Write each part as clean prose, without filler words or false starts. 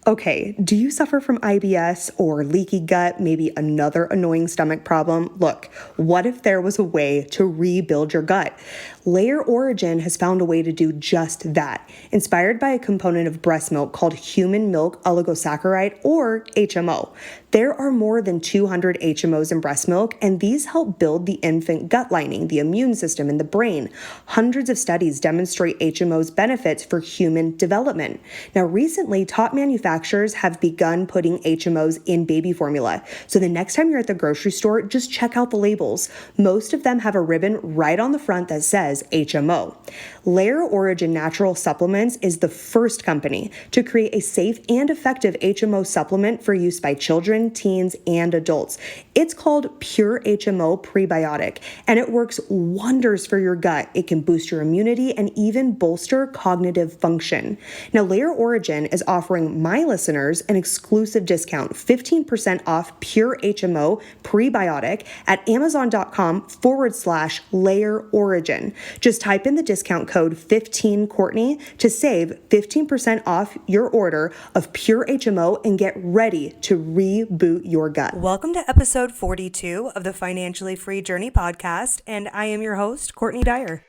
Okay, do you suffer from IBS or leaky gut, maybe another annoying stomach problem? Look, what if there was a way to rebuild your gut? Layer Origin has found a way to do just that, inspired by a component of breast milk called human milk oligosaccharide, or HMO. There are more than 200 HMOs in breast milk, and these help build the infant gut lining, the immune system, and the brain. Hundreds of studies demonstrate HMOs' benefits for human development. Now, recently, top manufacturers have begun putting HMOs in baby formula. So the next time you're at the grocery store, just check out the labels. Most of them have a ribbon right on the front that says HMO. Layer Origin Natural Supplements is the first company to create a safe and effective HMO supplement for use by children, teens, and adults. It's called Pure HMO Prebiotic, and it works wonders for your gut. It can boost your immunity and even bolster cognitive function. Now, Layer Origin is offering my listeners an exclusive discount, 15% off Pure HMO Prebiotic at Amazon.com/Layer Origin. Just type in the discount code 15Courtney to save 15% off your order of Pure HMO and get ready to reboot your gut. Welcome to episode 42 of the Financially Free Journey podcast, and I am your host, Courtney Dyer.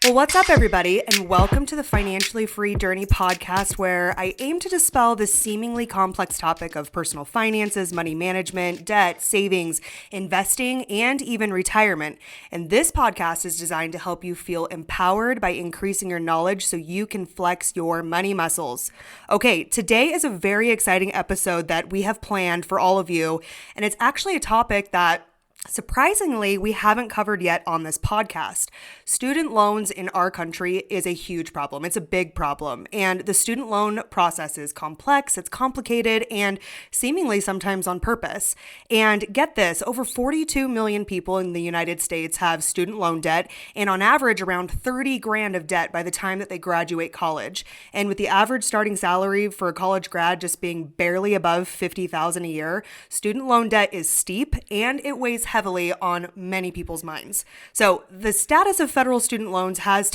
Well, what's up, everybody, and welcome to the Financially Free Journey podcast, where I aim to dispel the seemingly complex topic of personal finances, money management, debt, savings, investing, and even retirement. And this podcast is designed to help you feel empowered by increasing your knowledge so you can flex your money muscles. Okay, today is a very exciting episode that we have planned for all of you, and it's actually a topic that surprisingly, we haven't covered yet on this podcast. Student loans in our country is a huge problem. It's a big problem. And the student loan process is complex, it's complicated, and seemingly sometimes on purpose. And get this, over 42 million people in the United States have student loan debt, and on average, around 30 grand of debt by the time that they graduate college. And with the average starting salary for a college grad just being barely above $50,000 a year, student loan debt is steep and it weighs heavily on many people's minds. So the status of federal student loans has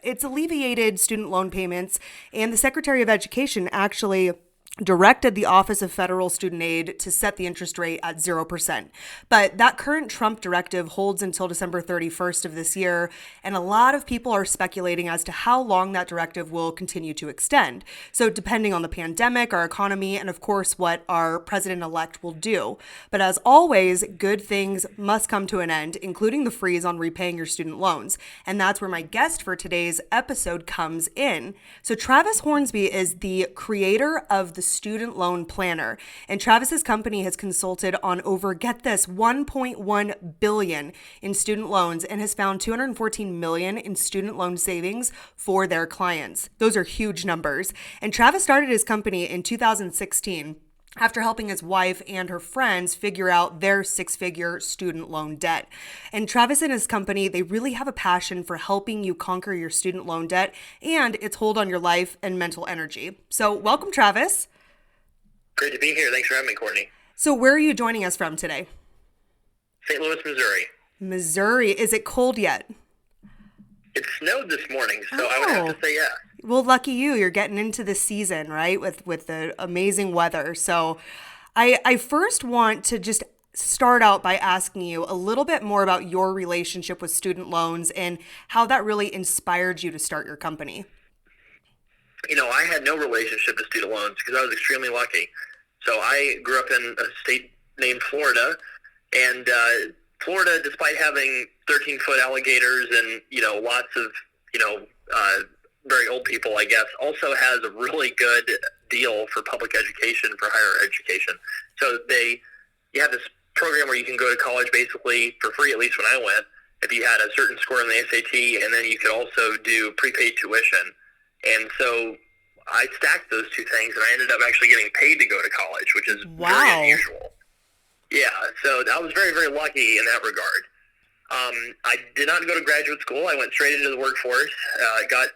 it's alleviated student loan payments, and the Secretary of Education actually directed the Office of Federal Student Aid to set the interest rate at 0%. But that current Trump directive holds until December 31st of this year, and a lot of people are speculating as to how long that directive will continue to extend. So depending on the pandemic, our economy, and of course what our president-elect will do. But as always, good things must come to an end, including the freeze on repaying your student loans. And that's where my guest for today's episode comes in. So Travis Hornsby is the creator of the Student Loan Planner, and Travis's company has consulted on over, get this, 1.1 billion in student loans and has found 214 million in student loan savings for their clients. Those are huge numbers. And Travis started his company in 2016 after helping his wife and her friends figure out their six-figure student loan debt. And Travis and his company, they really have a passion for helping you conquer your student loan debt and its hold on your life and mental energy. So welcome, Travis. Great to be here. Thanks for having me, Courtney. So where are you joining us from today? St. Louis, Missouri. Missouri. Is it cold yet? It snowed this morning, so I would have to say yes. Well, lucky you. You're getting into the season, right, with the amazing weather. So I first want to just start out by asking you a little bit more about your relationship with student loans and how that really inspired you to start your company. You know, I had no relationship to student loans because I was extremely lucky. So I grew up in a state named Florida, and Florida, despite having 13-foot alligators and, lots of, very old people, I guess, also has a really good deal for public education, for higher education. So you have this program where you can go to college basically for free, at least when I went, if you had a certain score in the SAT, and then you could also do prepaid tuition. And so I stacked those two things, and I ended up actually getting paid to go to college, which is very unusual. Yeah, so I was very, very lucky in that regard. I did not go to graduate school. I went straight into the workforce, got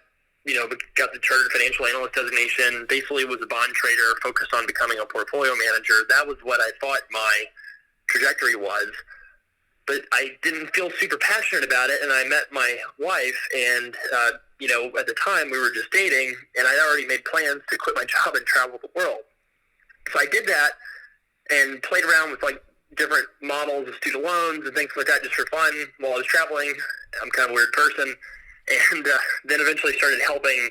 the Chartered Financial Analyst designation, basically was a bond trader, focused on becoming a portfolio manager. That was what I thought my trajectory was. but I didn't feel super passionate about it, and I met my wife, and, at the time we were just dating, and I'd already made plans to quit my job and travel the world. So I did that and played around with, different models of student loans and things like that just for fun while I was traveling. I'm kind of a weird person. And then eventually started helping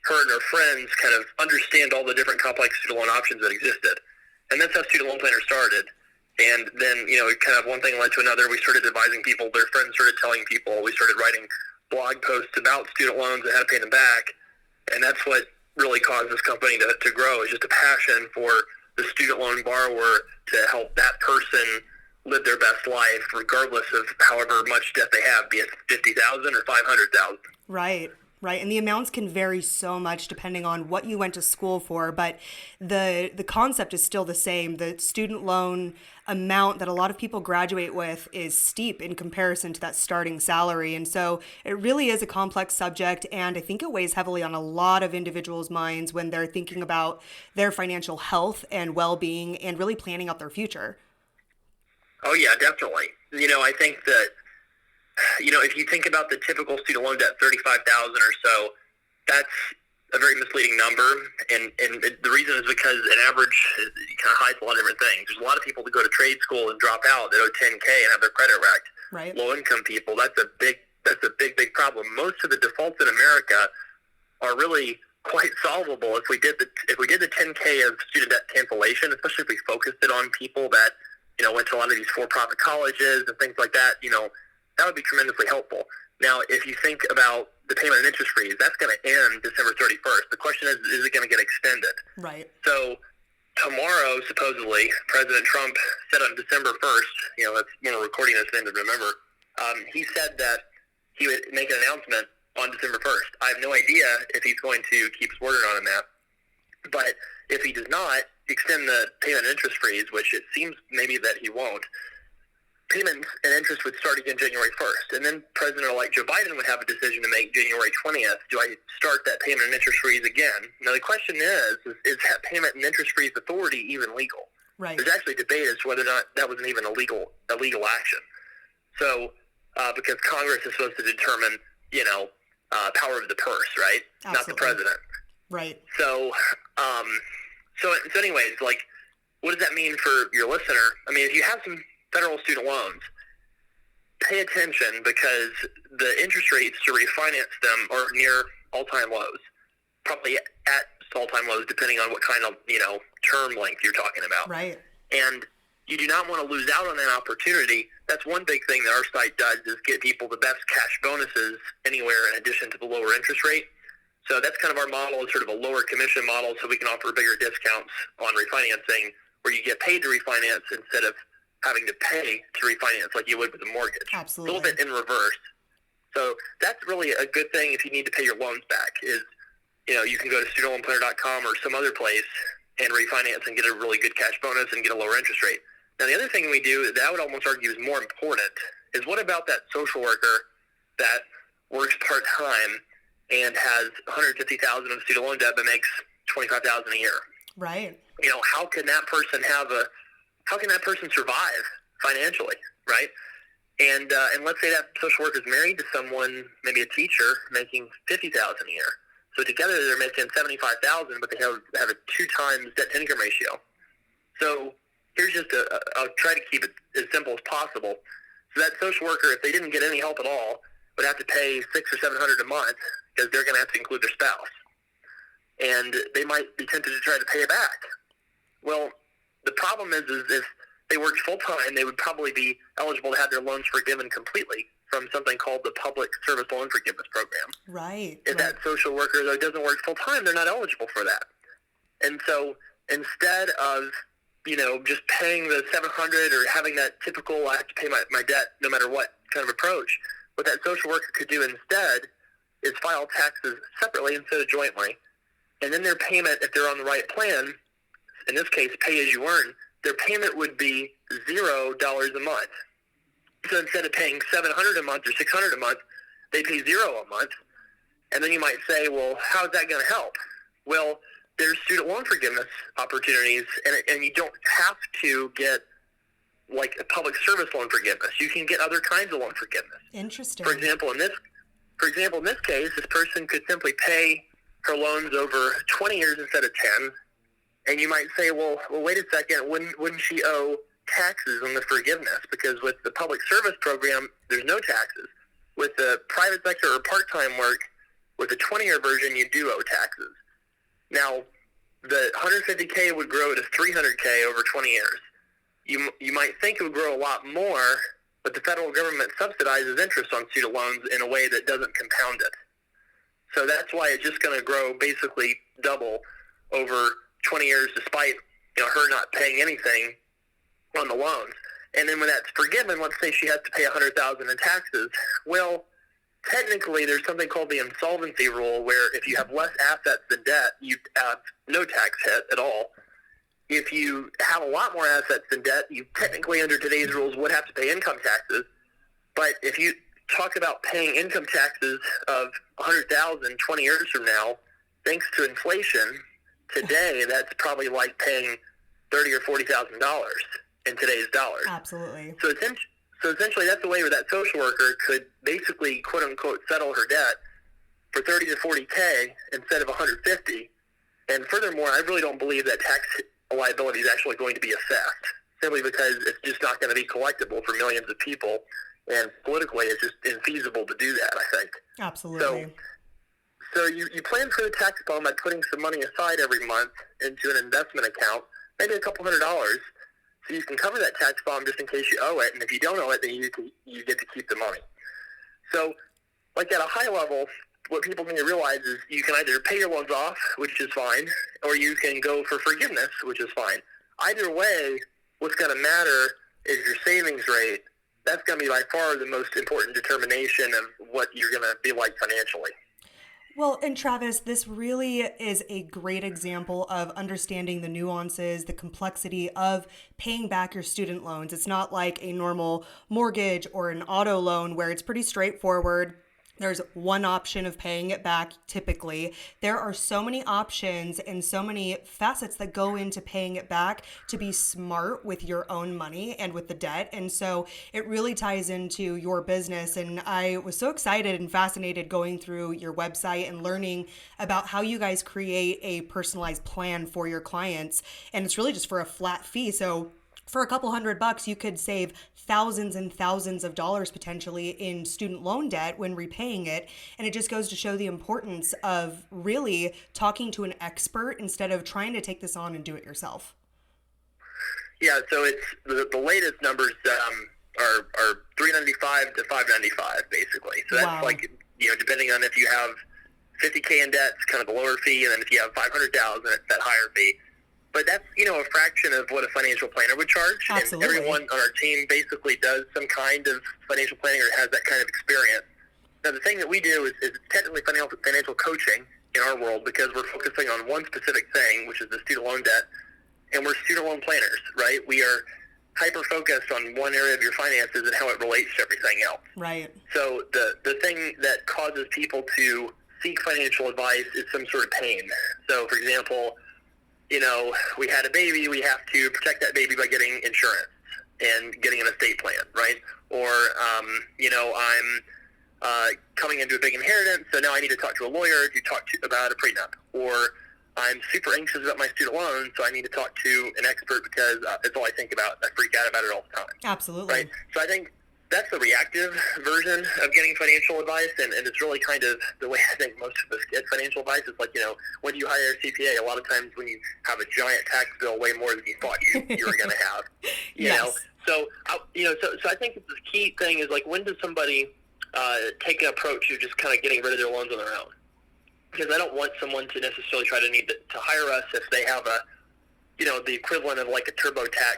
her and her friends kind of understand all the different complex student loan options that existed. And that's how Student Loan Planner started. And then, kind of one thing led to another. We started advising people. Their friends started telling people. We started writing blog posts about student loans and how to pay them back. And that's what really caused this company to grow, is just a passion for the student loan borrower to help that person live their best life, regardless of however much debt they have, be it $50,000 or $500,000. Right. Right. And the amounts can vary so much depending on what you went to school for. But the concept is still the same. The student loan amount that a lot of people graduate with is steep in comparison to that starting salary. And so it really is a complex subject. And I think it weighs heavily on a lot of individuals' minds when they're thinking about their financial health and well-being and really planning out their future. Oh, yeah, definitely. I think that if you think about the typical student loan debt, $35,000 or so, that's a very misleading number. And the reason is because an average kind of hides a lot of different things. There's a lot of people that go to trade school and drop out that owe $10K and have their credit wrecked. Right. Low income people, that's a big problem. Most of the defaults in America are really quite solvable if we did the $10K of student debt cancellation, especially if we focused it on people that went to a lot of these for-profit colleges and things like that. That would be tremendously helpful. Now, if you think about the payment and interest freeze, that's going to end December 31st. The question is it going to get extended? Right. So tomorrow, supposedly, President Trump said on December 1st, that's when we're recording this end of November, he said that he would make an announcement on December 1st. I have no idea if he's going to keep his word on that. But if he does not extend the payment and interest freeze, which it seems maybe that he won't, payments and interest would start again January 1st. And then President-elect Joe Biden would have a decision to make January 20th. Do I start that payment and interest freeze again? Now, the question is that payment and interest freeze authority even legal? Right. There's actually debate as to whether or not that was even a legal action. So, because Congress is supposed to determine, power of the purse, right? Absolutely. Not the president. Right. So anyways, what does that mean for your listener? I mean, if you have some federal student loans, pay attention, because the interest rates to refinance them are near all-time lows, probably at all-time lows, depending on what kind of, term length you're talking about. Right. And you do not want to lose out on that opportunity. That's one big thing that our site does, is get people the best cash bonuses anywhere in addition to the lower interest rate. So that's kind of our model, is sort of a lower commission model, so we can offer bigger discounts on refinancing, where you get paid to refinance instead of having to pay to refinance like you would with a mortgage. Absolutely. It's a little bit in reverse. So that's really a good thing if you need to pay your loans back, is, you can go to studentloanplanner.com or some other place and refinance and get a really good cash bonus and get a lower interest rate. Now, the other thing we do that I would almost argue is more important is, what about that social worker that works part-time and has $150,000 of student loan debt but makes $25,000 a year? Right. How can that person survive financially, right? And let's say that social worker is married to someone, maybe a teacher, making $50,000 a year. So together they're making $75,000, but they have a 2 times debt-to-income ratio. So here's just I'll try to keep it as simple as possible. So that social worker, if they didn't get any help at all, would have to pay $600 or $700 a month, because they're going to have to include their spouse. And they might be tempted to try to pay it back. Well, the problem is if they worked full-time, they would probably be eligible to have their loans forgiven completely from something called the Public Service Loan Forgiveness Program. Right. If that social worker, though, doesn't work full-time, they're not eligible for that. And so instead of, just paying the $700 or having that typical, I have to pay my debt no matter what kind of approach, what that social worker could do instead is file taxes separately instead of jointly. And then their payment, if they're on the right plan, in this case, pay as you earn, their payment would be $0 a month. So instead of paying $700 a month or $600 a month, they pay $0 a month. And then you might say, well, how is that going to help? Well, there's student loan forgiveness opportunities, and you don't have to get like a public service loan forgiveness. You can get other kinds of loan forgiveness. Interesting. For example, in this case, this person could simply pay her loans over 20 years instead of 10. And you might say, well, wait a second, wouldn't she owe taxes on the forgiveness? Because with the public service program, there's no taxes. With the private sector or part-time work, with the 20-year version, you do owe taxes. Now, the $150K would grow to $300K over 20 years. You might think it would grow a lot more, but the federal government subsidizes interest on student loans in a way that doesn't compound it. So that's why it's just going to grow basically double over 20 years, despite her not paying anything on the loans. And then when that's forgiven, let's say she has to pay $100,000 in taxes. Well, technically, there's something called the insolvency rule, where if you have less assets than debt, you have no tax hit at all. If you have a lot more assets than debt, you technically, under today's rules, would have to pay income taxes. But if you talk about paying income taxes of $100,000 20 years from now, thanks to inflation, today that's probably like paying $30,000 or $40,000 in today's dollars. Absolutely. So essentially, that's the way where that social worker could basically, quote unquote, settle her debt for $30 to $40K instead of $150. And furthermore, I really don't believe that tax liability is actually going to be assessed, simply because it's just not going to be collectible for millions of people. And politically, it's just infeasible to do that, I think. Absolutely. So you plan for the tax bill by putting some money aside every month into an investment account, maybe a couple $100, so you can cover that tax bill just in case you owe it. And if you don't owe it, then you get to keep the money. So, like at a high level, what people need to realize is you can either pay your loans off, which is fine, or you can go for forgiveness, which is fine. Either way, what's going to matter is your savings rate. That's going to be by far the most important determination of what you're going to be like financially. Well, and Travis, this really is a great example of understanding the nuances, the complexity of paying back your student loans. It's not like a normal mortgage or an auto loan where it's pretty straightforward. There's one option of paying it back typically. There are so many options and so many facets that go into paying it back to be smart with your own money and with the debt. And so it really ties into your business. And I was so excited and fascinated going through your website and learning about how you guys create a personalized plan for your clients. And it's really just for a flat fee. So for a couple $100, you could save thousands and thousands of dollars potentially in student loan debt when repaying it. And it just goes to show the importance of really talking to an expert instead of trying to take this on and do it yourself. Yeah, so it's the latest numbers are $395 to $595 basically. So that's Wow. like, depending on if you have $50K in debt, it's kind of the lower fee, and then if you have $500,000, it's that higher fee. But that's, a fraction of what a financial planner would charge. Absolutely. And everyone on our team basically does some kind of financial planning or has that kind of experience. Now, the thing that we do is technically financial coaching in our world, because we're focusing on one specific thing, which is the student loan debt, and we're student loan planners, right? We are hyper-focused on one area of your finances and how it relates to everything else. Right. So the thing that causes people to seek financial advice is some sort of pain. So, for example, we had a baby, we have to protect that baby by getting insurance and getting an estate plan, right? Or, I'm coming into a big inheritance, so now I need to talk to a lawyer to talk about a prenup. Or I'm super anxious about my student loan, so I need to talk to an expert because it's all I think about. I freak out about it all the time. Absolutely. Right? So I think that's the reactive version of getting financial advice, and it's really kind of the way I think most of us get financial advice. It's like, when you hire a CPA, a lot of times when you have a giant tax bill way more than you thought you were going to have. You know? So I think the key thing is, like, when does somebody take an approach of just kind of getting rid of their loans on their own? Because I don't want someone to necessarily try to need to hire us if they have the equivalent of like a TurboTax,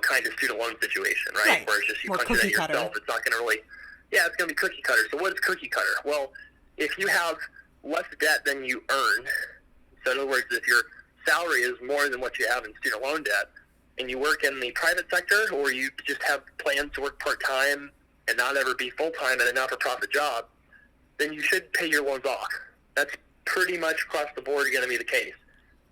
kind of student loan situation, right? Where it's just you More punch it in cookie cutter. yourself. It's not going to really, it's going to be cookie cutter. So what is cookie cutter? Well, if you have less debt than you earn, so in other words, if your salary is more than what you have in student loan debt, and you work in the private sector, or you just have plans to work part-time and not ever be full-time in a not-for-profit job, then you should pay your loans off. That's pretty much across the board going to be the case.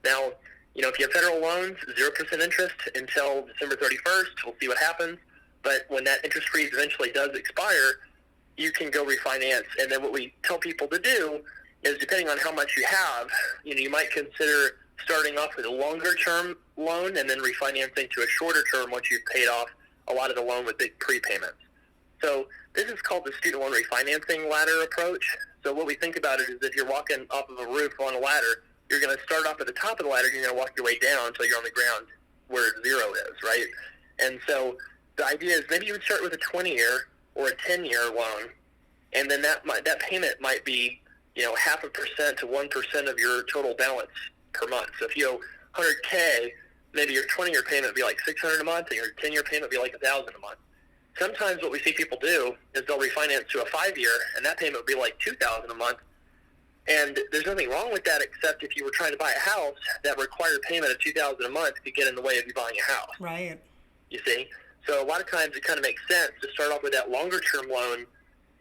Now, If you have federal loans, 0% interest until December 31st. We'll see what happens. But when that interest freeze eventually does expire, you can go refinance. And then what we tell people to do is, depending on how much you have, you might consider starting off with a longer-term loan and then refinancing to a shorter term once you've paid off a lot of the loan with big prepayments. So this is called the student loan refinancing ladder approach. So what we think about it is, if you're walking off of a roof on a ladder, you're going to start off at the top of the ladder, and you're going to walk your way down until you're on the ground where 0 is, right? And so the idea is, maybe you would start with a 20-year or a 10-year loan, and then that payment might be 0.5% to 1% of your total balance per month. So if you owe $100K, maybe your 20-year payment would be like $600 a month, and your 10-year payment would be like $1,000 a month. Sometimes what we see people do is they'll refinance to a 5-year, and that payment would be like $2,000 a month. And there's nothing wrong with that, except if you were trying to buy a house, that required payment of $2,000 a month could get in the way of you buying a house. Right. You see? So a lot of times it kind of makes sense to start off with that longer-term loan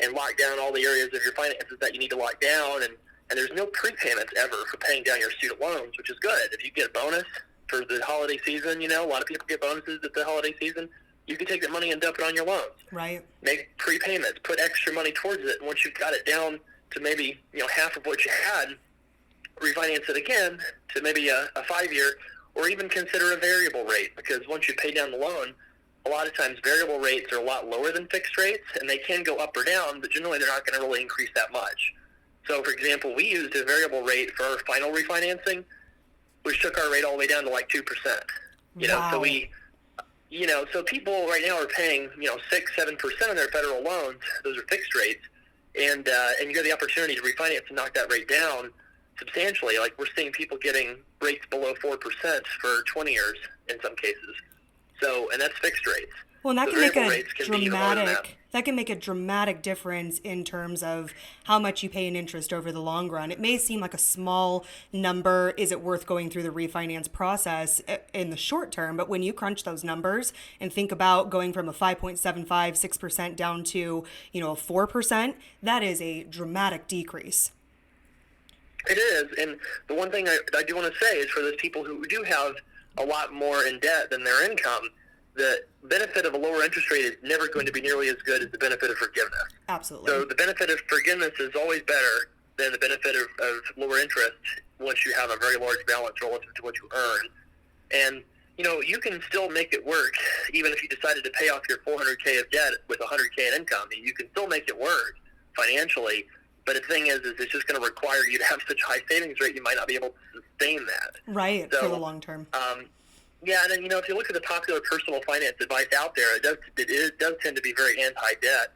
and lock down all the areas of your finances that you need to lock down. And there's no prepayments ever for paying down your student loans, which is good. If you get a bonus for the holiday season, a lot of people get bonuses at the holiday season, you can take that money and dump it on your loans. Right. Make prepayments, put extra money towards it, and once you've got it down to maybe half of what you had, refinance it again to maybe a 5-year, or even consider a variable rate, because once you pay down the loan, a lot of times variable rates are a lot lower than fixed rates, and they can go up or down, but generally they're not going to really increase that much. So, for example, we used a variable rate for our final refinancing, which took our rate all the way down to like 2%. Wow. So we, so people right now are paying 6-7% on their federal loans. Those are fixed rates, and you get the opportunity to refinance and knock that rate down substantially. Like, we're seeing people getting rates below 4% for 20 years in some cases. So, and that's fixed rates. Well, and that So can make variable that can make a dramatic difference in terms of how much you pay in interest over the long run. It may seem like a small number. Is it worth going through the refinance process in the short term? But when you crunch those numbers and think about going from a 5.75, 6% down to, a 4%, that is a dramatic decrease. It is. And the one thing I do want to say is, for those people who do have a lot more in debt than their income, the benefit of a lower interest rate is never going to be nearly as good as the benefit of forgiveness. Absolutely. So the benefit of forgiveness is always better than the benefit of lower interest once you have a very large balance relative to what you earn. And, you can still make it work even if you decided to pay off your $400K of debt with $100K in income. You can still make it work financially, but the thing is it's just going to require you to have such a high savings rate, you might not be able to sustain that. Right, so, for the long term. Yeah, and then, if you look at the popular personal finance advice out there, it does tend to be very anti-debt.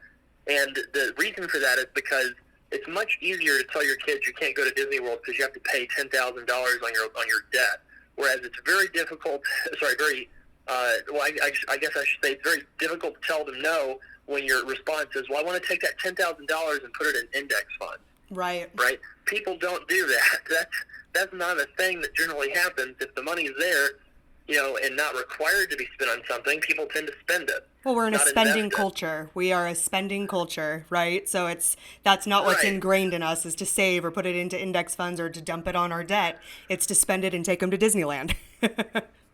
And the reason for that is because it's much easier to tell your kids you can't go to Disney World because you have to pay $10,000 on your debt. Whereas it's very difficult, I guess I should say it's very difficult to tell them no when your response is, well, I want to take that $10,000 and put it in index funds. Right. Right? People don't do that. That's not a thing that generally happens. If the money's there, and not required to be spent on something, people tend to spend it. Well, we're in a spending culture. We are a spending culture, right? So that's not what's ingrained in us, is to save or put it into index funds or to dump it on our debt. It's to spend it and take them to Disneyland.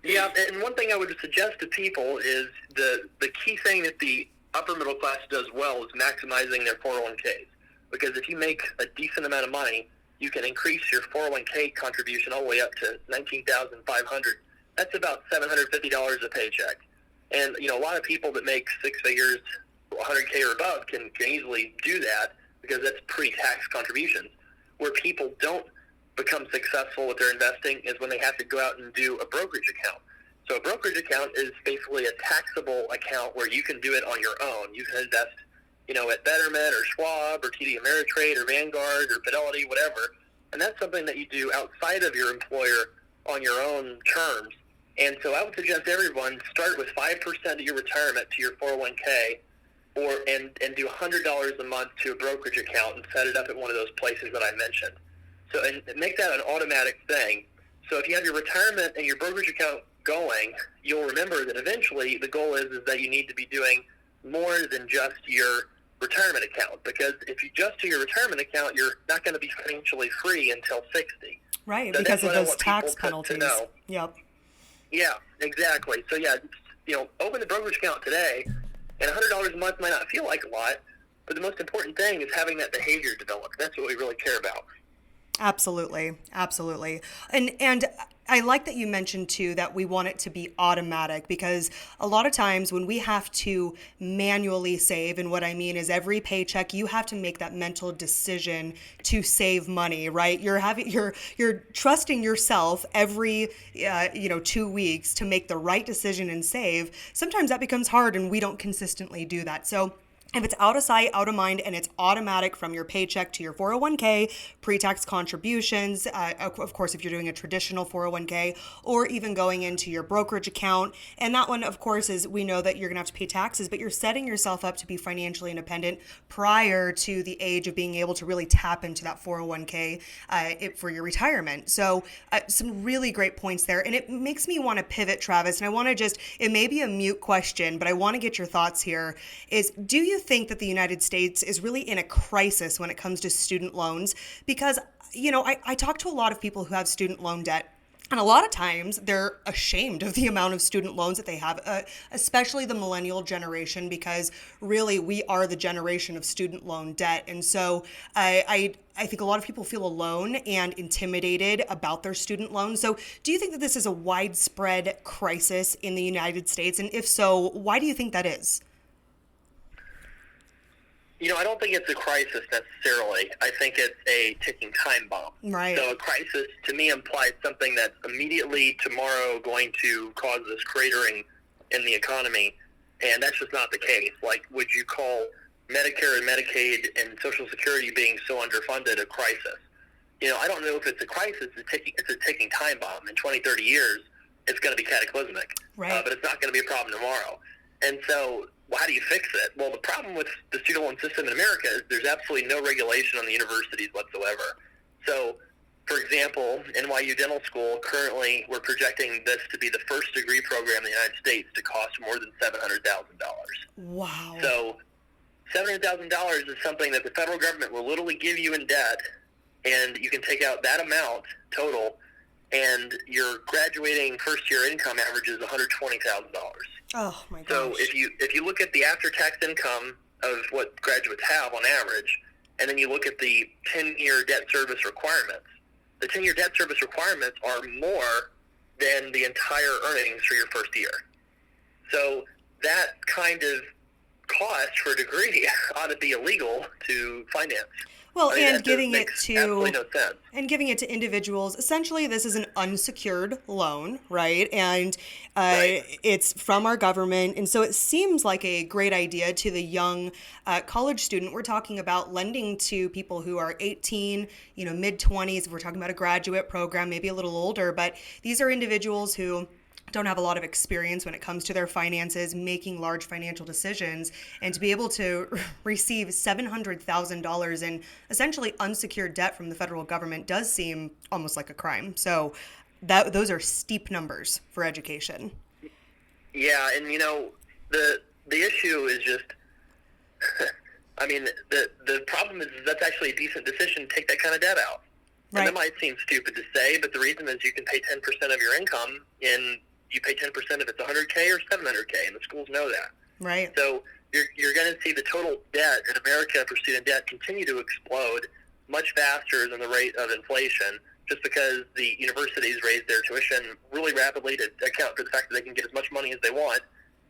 Yeah, and one thing I would suggest to people is the key thing that the upper middle class does well is maximizing their 401ks. Because if you make a decent amount of money, you can increase your 401k contribution all the way up to $19,500. That's about $750 a paycheck. And, a lot of people that make six figures, 100K or above, can easily do that because that's pre-tax contributions. Where people don't become successful with their investing is when they have to go out and do a brokerage account. So a brokerage account is basically a taxable account where you can do it on your own. You can invest, at Betterment or Schwab or TD Ameritrade or Vanguard or Fidelity, whatever. And that's something that you do outside of your employer on your own terms. And so I would suggest everyone start with 5% of your retirement to your 401k, and do $100 a month to a brokerage account and set it up at one of those places that I mentioned. So and make that an automatic thing. So if you have your retirement and your brokerage account going, you'll remember that eventually the goal is that you need to be doing more than just your retirement account. Because if you just do your retirement account, you're not going to be financially free until 60. Right, So because that's of what I those want tax people penalties. to know. Yep. Yeah, exactly. So yeah, open the brokerage account today, and $100 a month might not feel like a lot, but the most important thing is having that behavior develop. That's what we really care about. Absolutely. Absolutely. And I like that you mentioned too that we want it to be automatic, because a lot of times when we have to manually save, and what I mean is every paycheck you have to make that mental decision to save money, right? You're trusting yourself every 2 weeks to make the right decision and save. Sometimes that becomes hard and we don't consistently do that. So if it's out of sight, out of mind, and it's automatic from your paycheck to your 401k, pre-tax contributions, of course, if you're doing a traditional 401k, or even going into your brokerage account. And that one, of course, is we know that you're going to have to pay taxes, but you're setting yourself up to be financially independent prior to the age of being able to really tap into that 401k for your retirement. So some really great points there. And it makes me want to pivot, Travis, and I want to it may be a mute question, but I want to get your thoughts here. Do you think that the United States is really in a crisis when it comes to student loans? Because, I talk to a lot of people who have student loan debt, and a lot of times they're ashamed of the amount of student loans that they have, especially the millennial generation, because really we are the generation of student loan debt. And so I think a lot of people feel alone and intimidated about their student loans. So do you think that this is a widespread crisis in the United States? And if so, why do you think that is? I don't think it's a crisis necessarily. I think it's a ticking time bomb. Right. So a crisis, to me, implies something that's immediately tomorrow going to cause this cratering in the economy, and that's just not the case. Like, would you call Medicare and Medicaid and Social Security being so underfunded a crisis? I don't know if it's a crisis. It's a ticking time bomb. In 20, 30 years, it's going to be cataclysmic. Right. But it's not going to be a problem tomorrow. And so how do you fix it? Well, the problem with the student loan system in America is there's absolutely no regulation on the universities whatsoever. So, for example, NYU Dental School, currently we're projecting this to be the first degree program in the United States to cost more than $700,000. Wow. So $700,000 is something that the federal government will literally give you in debt, and you can take out that amount total, and your graduating first-year income averages $120,000. Oh my gosh. So if you look at the after-tax income of what graduates have on average, and then you look at the 10-year debt service requirements, the 10-year debt service requirements are more than the entire earnings for your first year. So that kind of cost for a degree ought to be illegal to finance. Well, I mean, and giving it absolutely no sense. And giving it to individuals. Essentially, this is an unsecured loan, right? And Right. It's from our government. And so it seems like a great idea to the young college student. We're talking about lending to people who are 18, mid-20s. If we're talking about a graduate program, maybe a little older. But these are individuals who don't have a lot of experience when it comes to their finances, making large financial decisions, and to be able to receive $700,000 in essentially unsecured debt from the federal government does seem almost like a crime. So those are steep numbers for education. Yeah, and the issue is just, I mean, the problem is that's actually a decent decision to take that kind of debt out. Right. And that might seem stupid to say, but the reason is you can pay 10% of your income in. You pay 10% if it's $100K or $700K, and the schools know that. Right. So you're going to see the total debt in America for student debt continue to explode much faster than the rate of inflation, just because the universities raise their tuition really rapidly to account for the fact that they can get as much money as they want,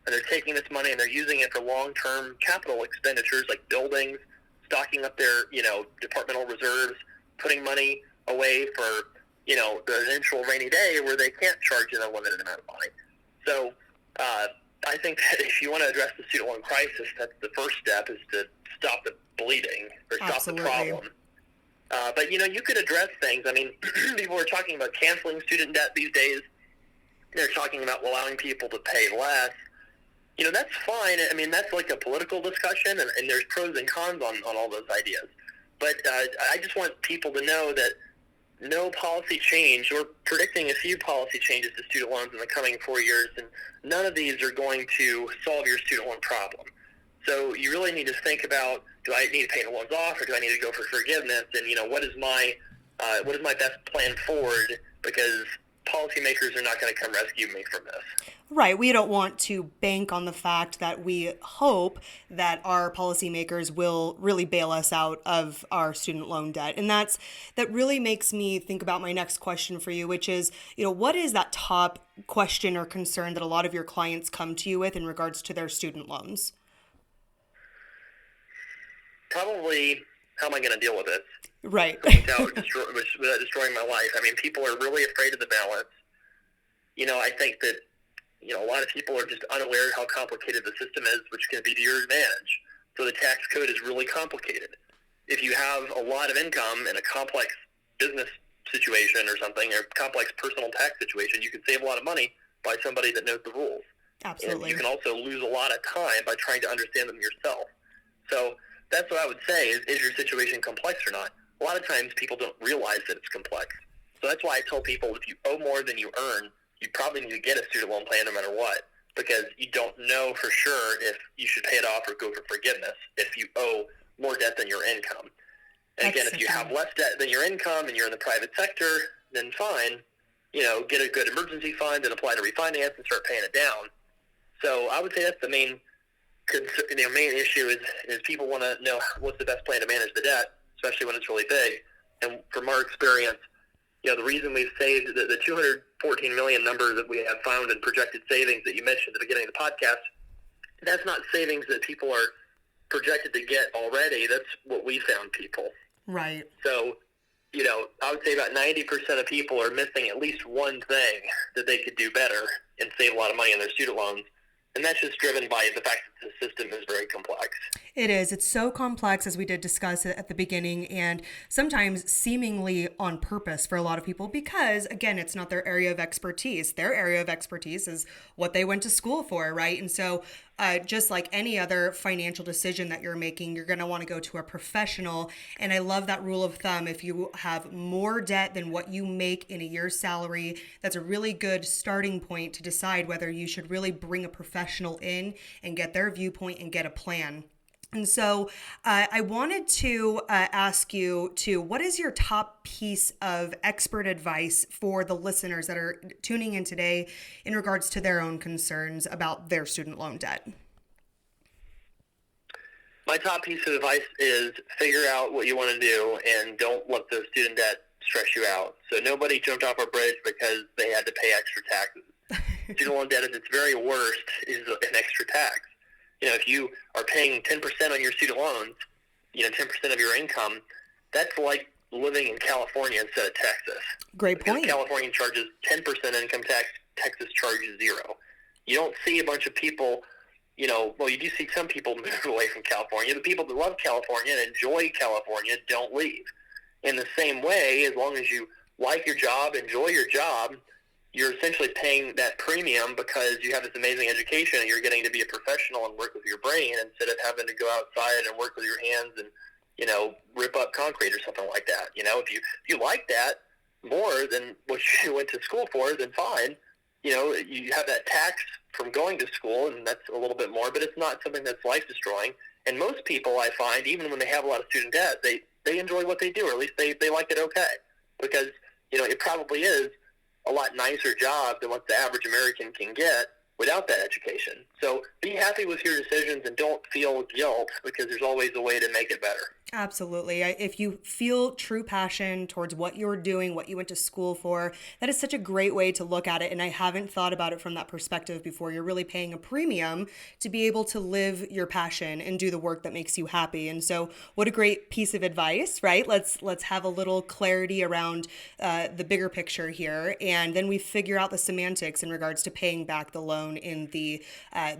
and they're taking this money and they're using it for long-term capital expenditures like buildings, stocking up their departmental reserves, putting money away for the eventual rainy day where they can't charge an unlimited amount of money. So I think that if you want to address the student loan crisis, that's the first step, is to stop the bleeding or stop Absolutely. the problem. But, you could address things. I mean, people are talking about canceling student debt these days. They're talking about allowing people to pay less. That's fine. I mean, that's like a political discussion, and there's pros and cons on all those ideas. But I just want people to know that no policy change, we're predicting a few policy changes to student loans in the coming 4 years, and none of these are going to solve your student loan problem. So you really need to think about, do I need to pay the loans off, or do I need to go for forgiveness? And, what is my what is my best plan forward, because policymakers are not going to come rescue me from this. Right. We don't want to bank on the fact that we hope that our policymakers will really bail us out of our student loan debt. And that really makes me think about my next question for you, which is, what is that top question or concern that a lot of your clients come to you with in regards to their student loans? Probably, how am I going to deal with it? Right. without destroying my life. I mean, people are really afraid of the balance. I think that a lot of people are just unaware of how complicated the system is, which can be to your advantage. So the tax code is really complicated. If you have a lot of income in a complex business situation or something, or complex personal tax situation, you can save a lot of money by somebody that knows the rules. Absolutely. And you can also lose a lot of time by trying to understand them yourself. So that's what I would say is your situation complex or not? A lot of times people don't realize that it's complex. So that's why I tell people, if you owe more than you earn, you probably need to get a student loan plan no matter what, because you don't know for sure if you should pay it off or go for forgiveness if you owe more debt than your income. And again, if you have less debt than your income and you're in the private sector, then fine, get a good emergency fund and apply to refinance and start paying it down. So I would say that's the main issue is people want to know what's the best plan to manage the debt, especially when it's really big. And from our experience, the reason we've saved the $214 million number that we have found in projected savings that you mentioned at the beginning of the podcast, that's not savings that people are projected to get already. That's what we found people. Right. So, I would say about 90% of people are missing at least one thing that they could do better and save a lot of money on their student loans. And that's just driven by the fact that the system is very complex. It is. It's so complex, as we did discuss it at the beginning, and sometimes seemingly on purpose for a lot of people because, again, it's not their area of expertise. Their area of expertise is what they went to school for, right? And so just like any other financial decision that you're making, you're going to want to go to a professional. And I love that rule of thumb. If you have more debt than what you make in a year's salary, that's a really good starting point to decide whether you should really bring a professional in and get their viewpoint and get a plan. And so I wanted to ask you what is your top piece of expert advice for the listeners that are tuning in today in regards to their own concerns about their student loan debt? My top piece of advice is figure out what you want to do and don't let the student debt stress you out. So nobody jumped off a bridge because they had to pay extra taxes. Student loan debt at its very worst is an extra tax. If you are paying 10% on your student loans, 10% of your income, that's like living in California instead of Texas. Great point. Because California charges 10% income tax, Texas charges 0. You don't see a bunch of people, you do see some people move away from California. The people that love California and enjoy California don't leave. In the same way, as long as you like your job, enjoy your job, you're essentially paying that premium because you have this amazing education and you're getting to be a professional and work with your brain instead of having to go outside and work with your hands and, rip up concrete or something like that. If you like that more than what you went to school for, then fine. You have that tax from going to school, and that's a little bit more, but it's not something that's life-destroying. And most people, I find, even when they have a lot of student debt, they enjoy what they do, or at least they like it okay. Because, it probably is a lot nicer job than what the average American can get without that education. So be happy with your decisions and don't feel guilt because there's always a way to make it better. Absolutely. If you feel true passion towards what you're doing, what you went to school for, that is such a great way to look at it. And I haven't thought about it from that perspective before. You're really paying a premium to be able to live your passion and do the work that makes you happy. And so what a great piece of advice, right? Let's have a little clarity around the bigger picture here. And then we figure out the semantics in regards to paying back the loan in the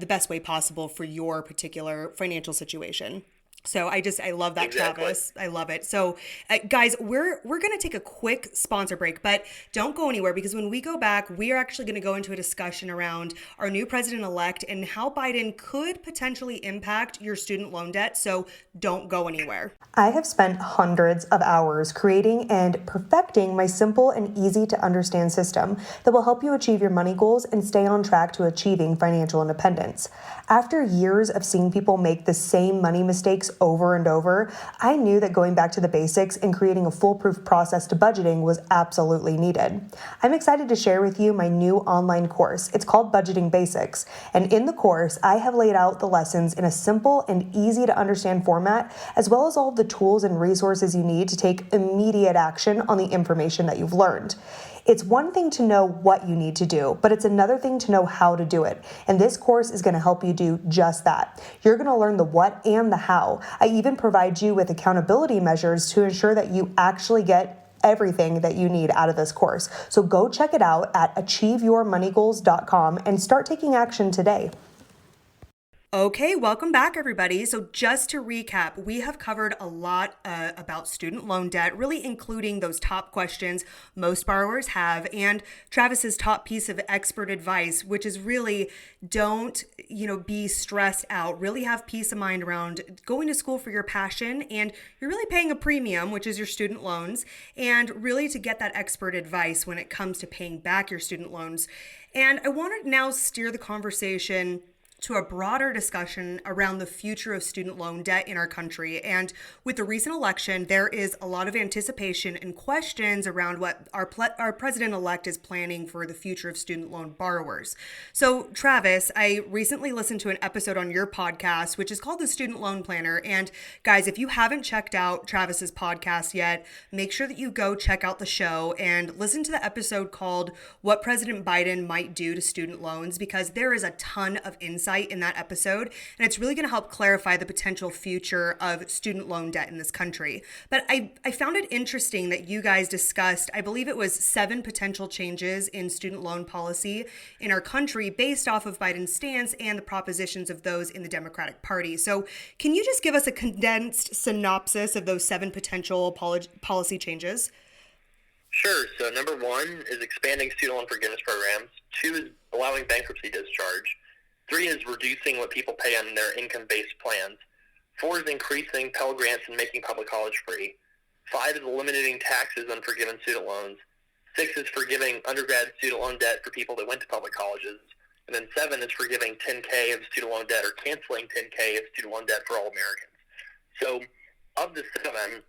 best way possible for your particular financial situation. So I love that, exactly. Travis. I love it. So guys, we're going to take a quick sponsor break, but don't go anywhere because when we go back, we are actually going to go into a discussion around our new president-elect and how Biden could potentially impact your student loan debt. So don't go anywhere. I have spent hundreds of hours creating and perfecting my simple and easy to understand system that will help you achieve your money goals and stay on track to achieving financial independence. After years of seeing people make the same money mistakes over and over, I knew that going back to the basics and creating a foolproof process to budgeting was absolutely needed. I'm excited to share with you my new online course. It's called Budgeting Basics, and in the course, I have laid out the lessons in a simple and easy to understand format, as well as all of the tools and resources you need to take immediate action on the information that you've learned. It's one thing to know what you need to do, but it's another thing to know how to do it. And this course is going to help you do just that. You're going to learn the what and the how. I even provide you with accountability measures to ensure that you actually get everything that you need out of this course. So go check it out at achieveyourmoneygoals.com and start taking action today. Okay, welcome back, everybody. So just to recap, we have covered a lot about student loan debt, really including those top questions most borrowers have, and Travis's top piece of expert advice, which is really don't, be stressed out. Really have peace of mind around going to school for your passion, and you're really paying a premium, which is your student loans, and really to get that expert advice when it comes to paying back your student loans. And I want to now steer the conversation to a broader discussion around the future of student loan debt in our country. And with the recent election, there is a lot of anticipation and questions around what our president-elect is planning for the future of student loan borrowers. So, Travis, I recently listened to an episode on your podcast, which is called The Student Loan Planner. And guys, if you haven't checked out Travis's podcast yet, make sure that you go check out the show and listen to the episode called What President Biden Might Do to Student Loans, because there is a ton of insight in that episode, and it's really going to help clarify the potential future of student loan debt in this country. But I found it interesting that you guys discussed, I believe it was 7 potential changes in student loan policy in our country based off of Biden's stance and the propositions of those in the Democratic Party. So can you just give us a condensed synopsis of those 7 potential policy changes? Sure. So number 1 is expanding student loan forgiveness programs. 2 is allowing bankruptcy discharge. 3 is reducing what people pay on their income-based plans. 4 is increasing Pell Grants and making public college free. 5 is eliminating taxes on forgiven student loans. 6 is forgiving undergrad student loan debt for people that went to public colleges. And then 7 is forgiving $10K of student loan debt or canceling $10K of student loan debt for all Americans. So of the 7,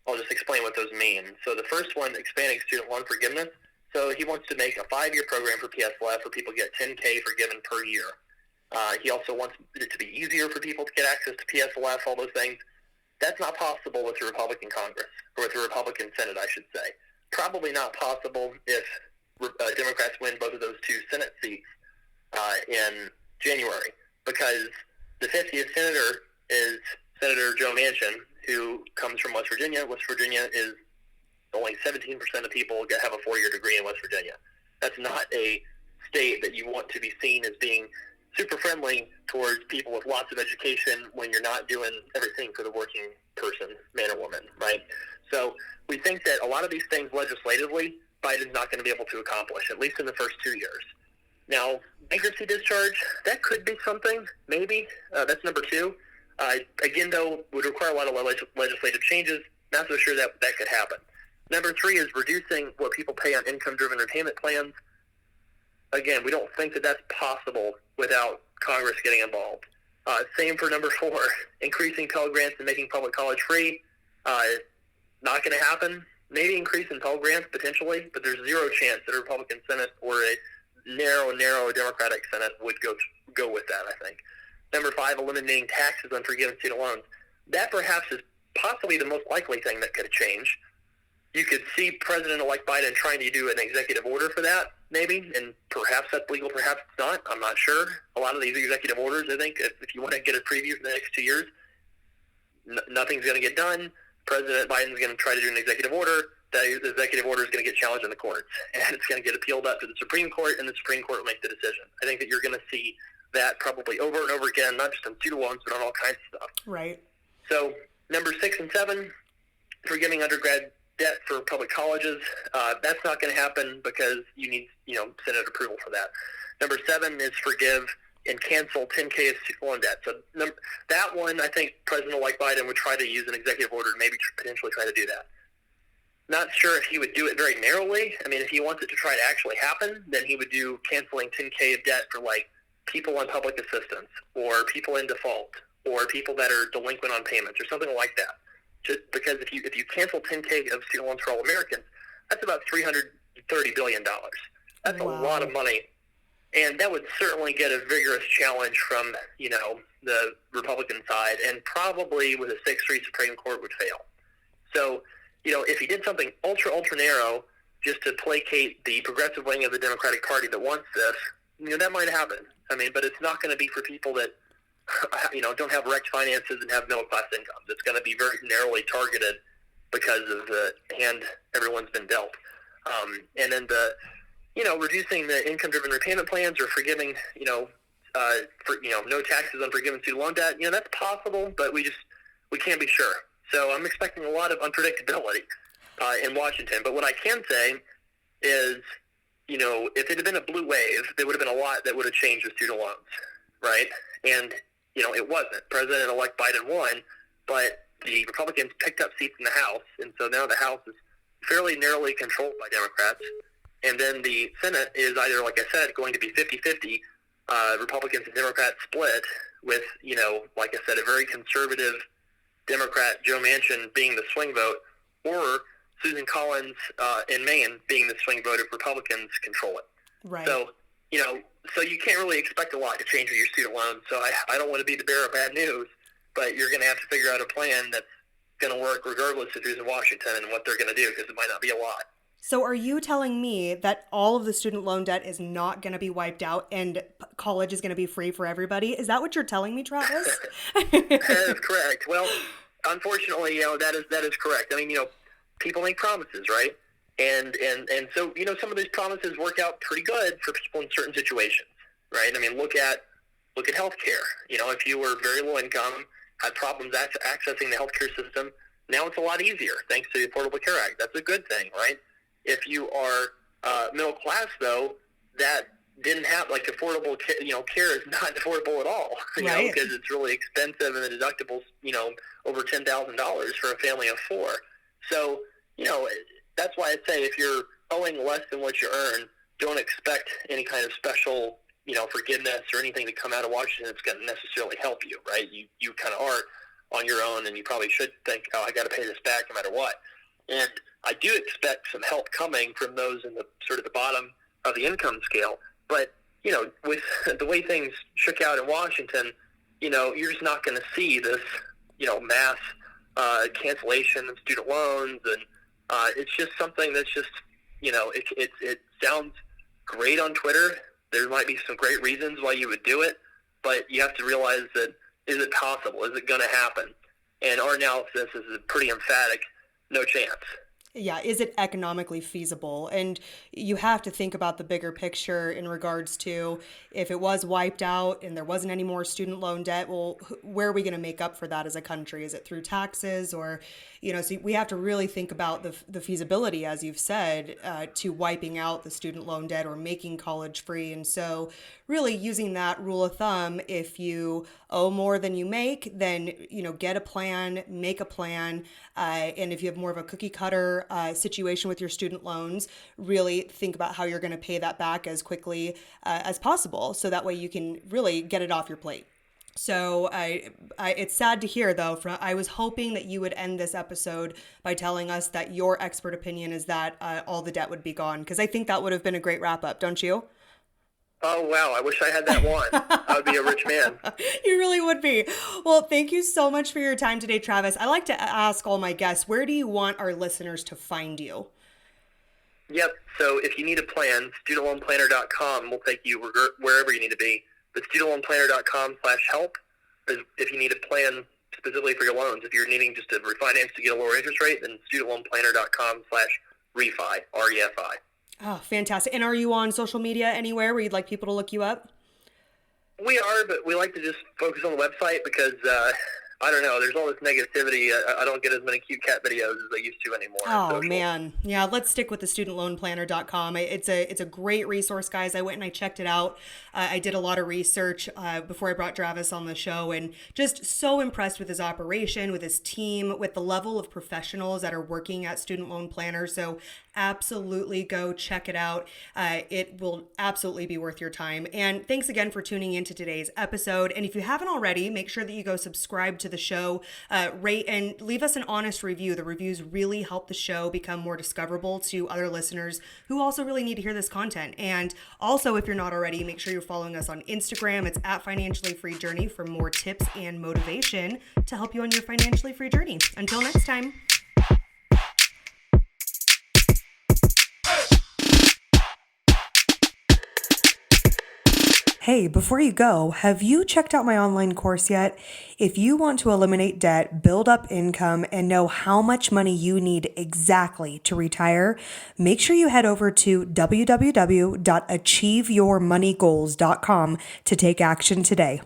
I'll just explain what those mean. So the first one, expanding student loan forgiveness. So he wants to make a 5-year program for PSLF where people get $10K forgiven per year. He also wants it to be easier for people to get access to PSLF, all those things. That's not possible with the Republican Congress, or with the Republican Senate, I should say. Probably not possible if Democrats win both of those 2 Senate seats in January, because the 50th senator is Senator Joe Manchin, who comes from West Virginia. West Virginia is only 17% of people have a 4-year degree in West Virginia. That's not a state that you want to be seen as being super friendly towards people with lots of education when you're not doing everything for the working person, man or woman, right? So we think that a lot of these things legislatively, Biden's not going to be able to accomplish, at least in the first 2 years. Now, bankruptcy discharge, that could be something, maybe. That's number 2. Again, though, would require a lot of legislative changes. Not so sure that could happen. Number 3 is reducing what people pay on income-driven repayment plans. Again, we don't think that that's possible without Congress getting involved. Same for number 4, increasing Pell Grants and making public college free. Not going to happen. Maybe increase in Pell Grants potentially, but there's zero chance that a Republican Senate or a narrow Democratic Senate would go with that, I think. Number 5, eliminating taxes on forgiven student loans. That perhaps is possibly the most likely thing that could change. You could see President-elect Biden trying to do an executive order for that, maybe, and perhaps that's legal, perhaps it's not. I'm not sure. A lot of these executive orders, I think, if you want to get a preview for the next 2 years, nothing's going to get done. President Biden's going to try to do an executive order. That executive order is going to get challenged in the courts, and it's going to get appealed up to the Supreme Court, and the Supreme Court will make the decision. I think that you're going to see that probably over and over again, not just on student loans, but on all kinds of stuff. Right. So number 6 and 7, forgiving undergrad debt for public colleges, that's not going to happen because you need, Senate approval for that. Number 7 is forgive and cancel $10K of student loan debt. So that one, I think President-elect Biden would try to use an executive order to maybe potentially try to do that. Not sure if he would do it very narrowly. I mean, if he wants it to try to actually happen, then he would do canceling $10K of debt for, people on public assistance or people in default or people that are delinquent on payments or something like that. Just because if you cancel 10K of student loans for all Americans, that's about $330 billion. That's Wow. a lot of money. And that would certainly get a vigorous challenge from, the Republican side, and probably with a 6-3 Supreme Court would fail. So, if he did something ultra narrow just to placate the progressive wing of the Democratic Party that wants this, that might happen. But it's not going to be for people that, don't have wrecked finances and have middle-class incomes. It's going to be very narrowly targeted because of the hand everyone's been dealt. And then reducing the income-driven repayment plans or forgiving, no taxes on forgiven student loan debt, that's possible, but we can't be sure. So I'm expecting a lot of unpredictability in Washington. But what I can say is, if it had been a blue wave, there would have been a lot that would have changed with student loans, right? And, it wasn't. President-elect Biden won, but the Republicans picked up seats in the House, and so now the House is fairly narrowly controlled by Democrats. And then the Senate is either, like I said, going to be 50-50, Republicans and Democrats split with, like I said, a very conservative Democrat, Joe Manchin, being the swing vote, or Susan Collins in Maine being the swing vote if Republicans control it. Right. So, so you can't really expect a lot to change with your student loans. So I don't want to be the bearer of bad news, but you're going to have to figure out a plan that's going to work regardless of who's in Washington and what they're going to do, because it might not be a lot. So are you telling me that all of the student loan debt is not going to be wiped out and college is going to be free for everybody? Is that what you're telling me, Travis? That is correct. Well, unfortunately, that is correct. People make promises, right? And so, some of these promises work out pretty good for people in certain situations, right? Look at healthcare. If you were very low income, had problems accessing the healthcare system, now it's a lot easier thanks to the Affordable Care Act. That's a good thing, right? If you are middle class, though, that didn't have, affordable care is not affordable at all, right? Because it's really expensive and the deductible's, over $10,000 for a family of 4. So, that's why I say if you're owing less than what you earn, don't expect any kind of special, forgiveness or anything to come out of Washington that's going to necessarily help you, right? You kind of are on your own, and you probably should think, I got to pay this back no matter what. And I do expect some help coming from those in the sort of the bottom of the income scale. But, with the way things shook out in Washington, you're just not going to see this, mass cancellation of student loans. And it's just something that's just, it sounds great on Twitter. There might be some great reasons why you would do it, but you have to realize that, is it possible? Is it going to happen? And our analysis is pretty emphatic. No chance. Yeah, is it economically feasible? And you have to think about the bigger picture in regards to if it was wiped out and there wasn't any more student loan debt, well, where are we going to make up for that as a country? Is it through taxes or, so we have to really think about the feasibility, as you've said, to wiping out the student loan debt or making college free. And so really using that rule of thumb, if you owe more than you make, then, get a plan, make a plan. And if you have more of a cookie cutter situation with your student loans, really think about how you're going to pay that back as quickly as possible. So that way you can really get it off your plate. So it's sad to hear, though. I was hoping that you would end this episode by telling us that your expert opinion is that all the debt would be gone, because I think that would have been a great wrap up, don't you? Oh, wow. I wish I had that one. I would be a rich man. You really would be. Well, thank you so much for your time today, Travis. I like to ask all my guests, where do you want our listeners to find you? Yep. So if you need a plan, studentloanplanner.com will take you wherever you need to be. But studentloanplanner.com/help is if you need a plan specifically for your loans. If you're needing just to refinance to get a lower interest rate, then studentloanplanner.com/refi, REFI. Oh, fantastic. And are you on social media anywhere where you'd like people to look you up? We are, but we like to just focus on the website because I don't know. There's all this negativity. I don't get as many cute cat videos as I used to anymore. Oh, man. Yeah, let's stick with the studentloanplanner.com. It's a great resource, guys. I went and I checked it out. I did a lot of research before I brought Travis on the show, and just so impressed with his operation, with his team, with the level of professionals that are working at Student Loan Planner. So absolutely go check it out. It will absolutely be worth your time. And thanks again for tuning into today's episode. And if you haven't already, make sure that you go subscribe to the show, rate and leave us an honest review. The reviews really help the show become more discoverable to other listeners who also really need to hear this content. And also, if you're not already, make sure you're following us on Instagram. It's at Financially Free Journey for more tips and motivation to help you on your financially free journey. Until next time. Hey, before you go, have you checked out my online course yet? If you want to eliminate debt, build up income, and know how much money you need exactly to retire, make sure you head over to www.achieveyourmoneygoals.com to take action today.